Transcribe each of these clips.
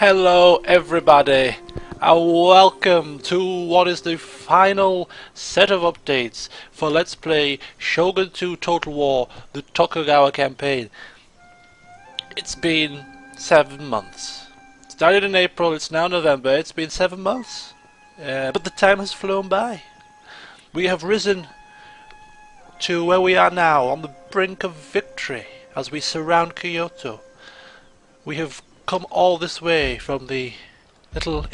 Hello everybody and welcome to what is the final set of updates for Let's Play Shogun 2 Total War, the Tokugawa campaign. It's been 7 months. It started in April, it's now November, it's been 7 months. But the time has flown by. We have risen to where we are now, on the brink of victory, as we surround Kyoto. We have come all this way from the little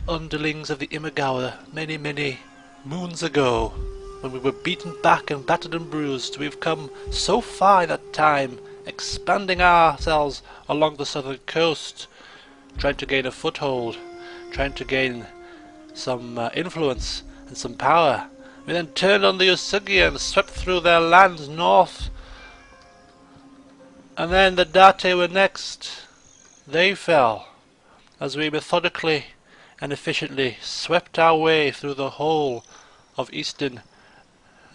underlings of the Imagawa many moons ago, when we were beaten back and battered and bruised. We've come so far in that time, expanding ourselves along the southern coast, trying to gain a foothold, trying to gain some influence and some power. We then turned on the Usugi and swept through their lands north, and then the Date were next. They fell as we methodically and efficiently swept our way through the whole of eastern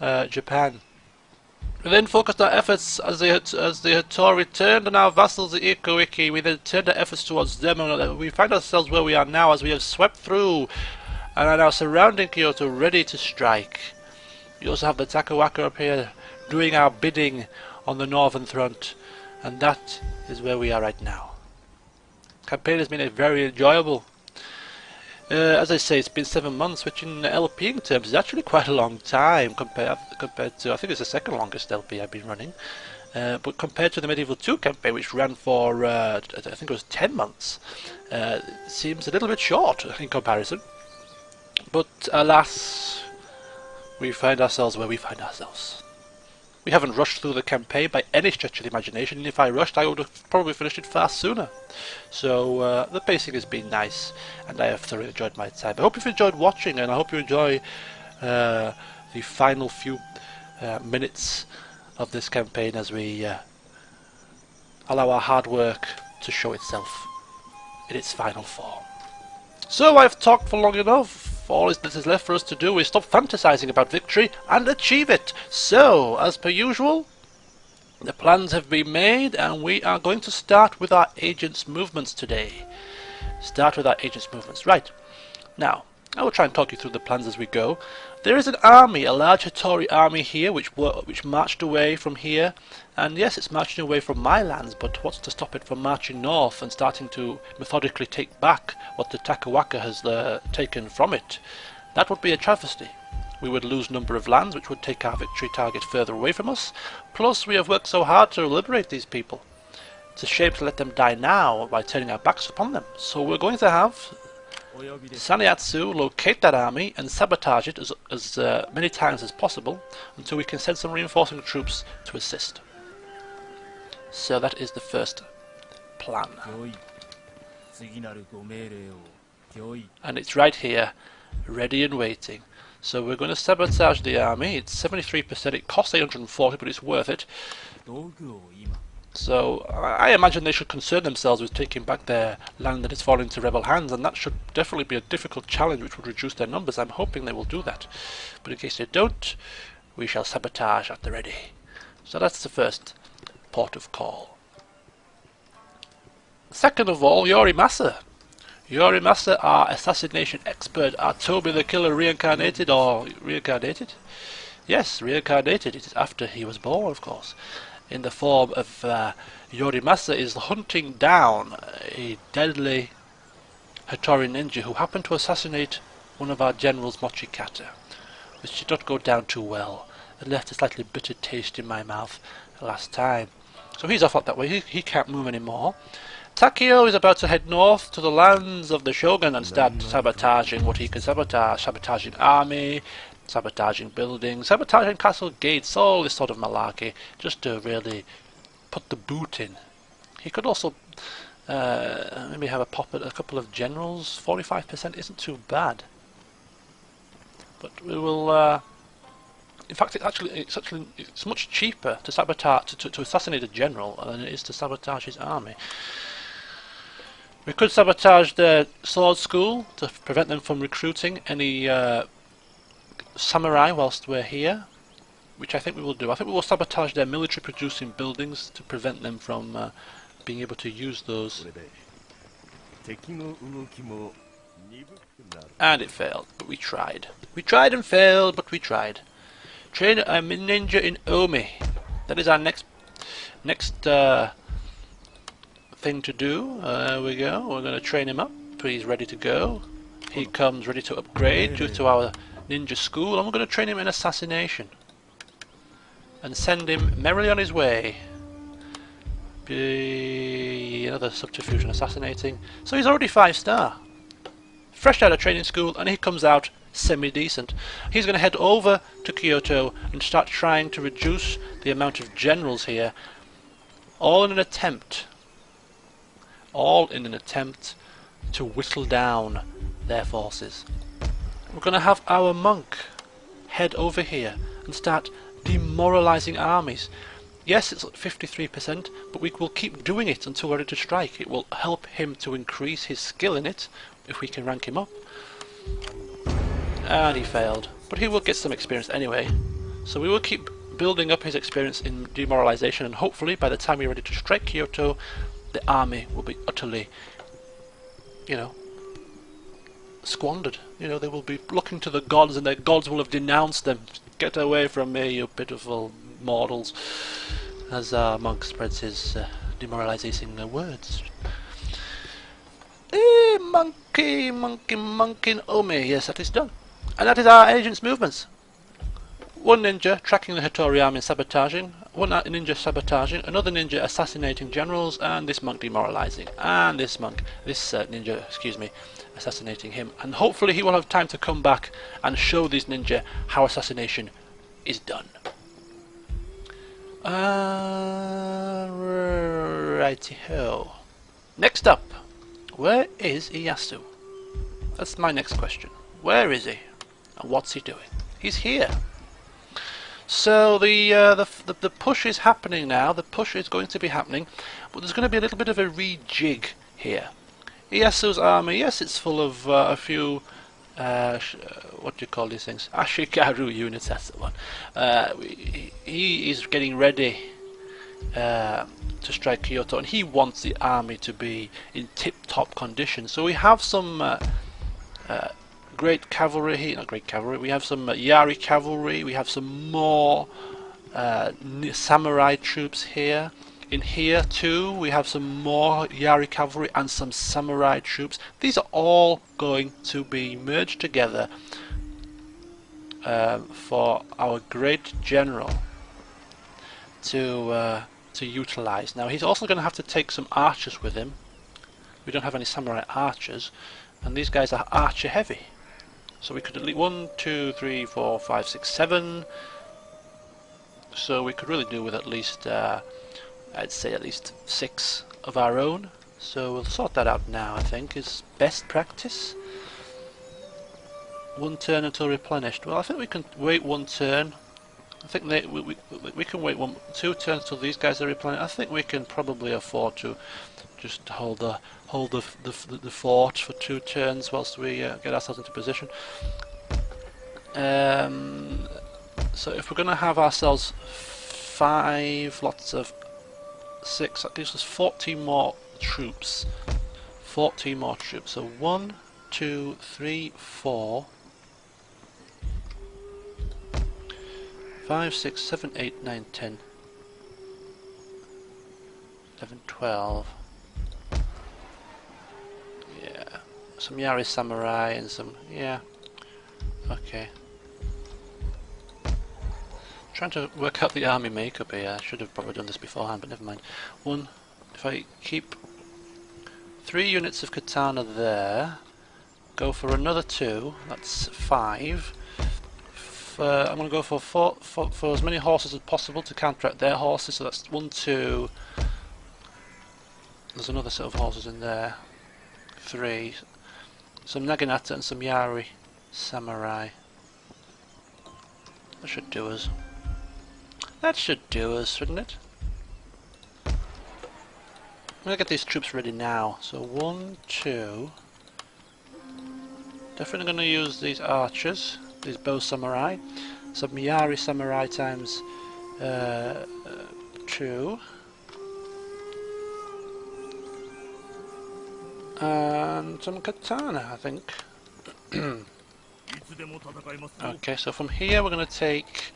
Japan. We then focused our efforts as the Hattori turned on our vassals the Ikuiki. We then turned our efforts towards them, and we find ourselves where we are now as we have swept through and are now surrounding Kyoto, ready to strike. We also have the Tokugawa up here doing our bidding on the northern front, and that is where we are right now. Campaign has been very enjoyable. As I say, it's been 7 months, which in LPing terms is actually quite a long time compared to, I think it's the second longest LP I've been running. But compared to the Medieval 2 campaign, which ran for I think it was 10 months, seems a little bit short in comparison. But alas, we find ourselves where we find ourselves. We haven't rushed through the campaign by any stretch of the imagination, and if I rushed I would have probably finished it far sooner. So the pacing has been nice, and I have thoroughly enjoyed my time. I hope you've enjoyed watching, and I hope you enjoy the final few minutes of this campaign as we allow our hard work to show itself in its final form. So I've talked for long enough. All that is left for us to do is stop fantasizing about victory and achieve it. So, as per usual, the plans have been made, and we are going to start with our agents' movements today. Right. Now, I will try and talk you through the plans as we go. There is an army, a large Hattori army here, which marched away from here. And yes, it's marching away from my lands, but what's to stop it from marching north and starting to methodically take back what the Tokugawa has taken from it? That would be a travesty. We would lose number of lands, which would take our victory target further away from us. Plus, we have worked so hard to liberate these people. It's a shame to let them die now by turning our backs upon them. So we're going to have Saneyatsu locate that army and sabotage it as many times as possible until we can send some reinforcing troops to assist. So that is the first plan. And it's right here, ready and waiting. So we're going to sabotage the army. It's 73%, it costs 840, but it's worth it. So I imagine they should concern themselves with taking back their land that has fallen into rebel hands, and that should definitely be a difficult challenge which would reduce their numbers. I'm hoping they will do that. But in case they don't, we shall sabotage at the ready. So that's the first port of call. Second of all, Yorimasa. Yorimasa, our assassination expert, our Toby the Killer reincarnated, or reincarnated? Yes, reincarnated. It is after he was born, of course. In the form of Yorimasa is hunting down a deadly Hattori ninja who happened to assassinate one of our generals, Mochikata, which did not go down too well. It left a slightly bitter taste in my mouth last time. So he's off out that way, he can't move anymore. Takeo is about to head north to the lands of the Shogun and start sabotaging what he can sabotage, sabotaging army, sabotaging buildings, sabotaging castle gates, all this sort of malarkey, just to really put the boot in. He could also maybe have a pop at a couple of generals. 45% isn't too bad. But we will. In fact, it's much cheaper to sabotage to assassinate a general than it is to sabotage his army. We could sabotage the sword school to prevent them from recruiting any samurai whilst we're here, which I think we will do. I think we will sabotage their military producing buildings to prevent them from being able to use those And it failed, but we tried. We tried and failed, but we tried. Train a ninja in Omi. That is our next thing to do. There we go. We're going to train him up. He's ready to go. He comes ready to upgrade due to our ninja school, and we're going to train him in assassination and send him merrily on his way. Be another subterfuge and assassinating. So he's already 5-star. Fresh out of training school, and he comes out semi-decent. He's going to head over to Kyoto and start trying to reduce the amount of generals here, all in an attempt to whittle down their forces. We're going to have our monk head over here and start demoralizing armies. Yes, it's 53%, but we will keep doing it until we're ready to strike. It will help him to increase his skill in it, if we can rank him up. And he failed, but he will get some experience anyway. So we will keep building up his experience in demoralization, and hopefully by the time we're ready to strike Kyoto, the army will be utterly, squandered. They will be looking to the gods, and their gods will have denounced them. Get away from me, you pitiful mortals, as our monk spreads his demoralizing words. Monkey, Omi. Yes, that is done. And that is our agent's movements. One ninja tracking the Hattori army and sabotaging, one ninja sabotaging, another ninja assassinating generals, and this monk demoralizing, and this ninja, assassinating him. And hopefully he will have time to come back and show these ninja how assassination is done. Righty-ho. Next up, where is Ieyasu? That's my next question. Where is he? And what's he doing? He's here. So the push is happening now. The push is going to be happening, but there's going to be a little bit of a rejig here. Ieyasu's army, yes, it's full of a few what do you call these things? Ashikaru units. That's the one. He is getting ready to strike Kyoto, and he wants the army to be in tip-top condition. So we have some great cavalry here, not great cavalry, we have some Yari cavalry, we have some more samurai troops here. In here too we have some more Yari cavalry and some samurai troops. These are all going to be merged together for our great general to utilize. Now he's also going to have to take some archers with him. We don't have any samurai archers, and these guys are archer heavy. So we could at least 1, 2, 3, 4, 5, 6, 7. So we could really do with at least, I'd say at least 6 of our own. So we'll sort that out now, I think, is best practice. 1 turn until replenished. Well, I think we can wait 1 turn. I think we can wait 2 turns until these guys are replenished. I think we can probably afford to just hold the fort for 2 turns whilst we get ourselves into position. So if we're going to have ourselves 5 lots of 6, that gives us 14 more troops. 14 more troops. So 1, 2, 3, 4, 5, 6, 7, 8, 9, 10, 11, 12. Yeah, some Yari samurai and some, yeah, okay. Trying to work out the army makeup here. I should have probably done this beforehand, but never mind. If I keep 3 units of katana there, go for another 2, that's 5. I'm going to go for as many horses as possible to counteract their horses, so that's 1, 2. There's another set of horses in there. 3. Some Naginata and some Yari samurai. That should do us. That should do us, shouldn't it? I'm going to get these troops ready now. So 1, 2. Definitely going to use these archers, these bow samurai. Some Yari samurai times 2. And some katana, I think. Okay, so from here we're going to take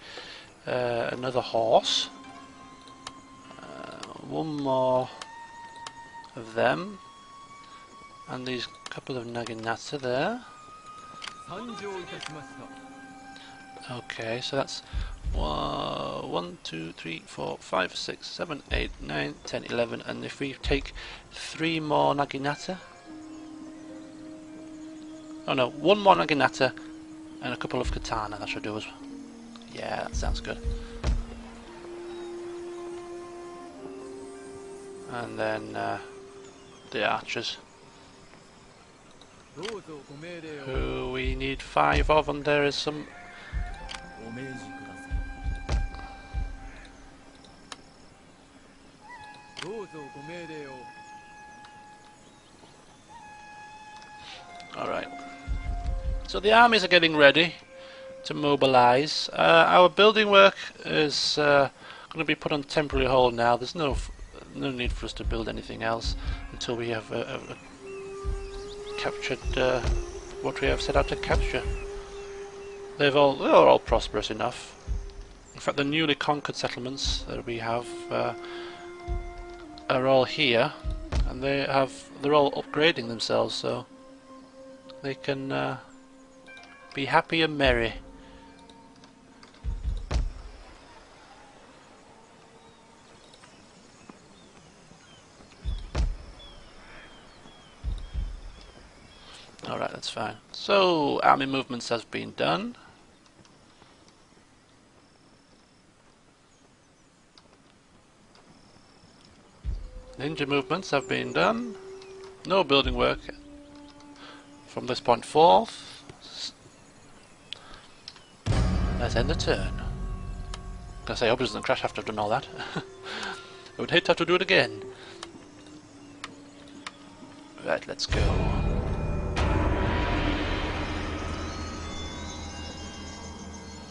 another horse. One more of them. And these couple of naginata there. Okay, so that's 1, 2, 3, 4, 5, 6, 7, 8, 9, 10, 11, and if we take 3 more naginata, oh no, 1 more naginata and a couple of katana, that should do us. Yeah, that sounds good. And then the archers, who we need 5 of, and there is some. Alright. So the armies are getting ready to mobilize. Our building work is going to be put on temporary hold now. There's no need for us to build anything else until we have captured what we have set out to capture. They're all prosperous enough. In fact, the newly conquered settlements that we have are all here, and they're all upgrading themselves, so they can be happy and merry. Alright, that's fine. So, army movements have been done. Ninja movements have been done. No building work from this point forth. Let's end the turn. I say, I hope it doesn't crash after I've done all that. I would hate to have to do it again. Right, let's go.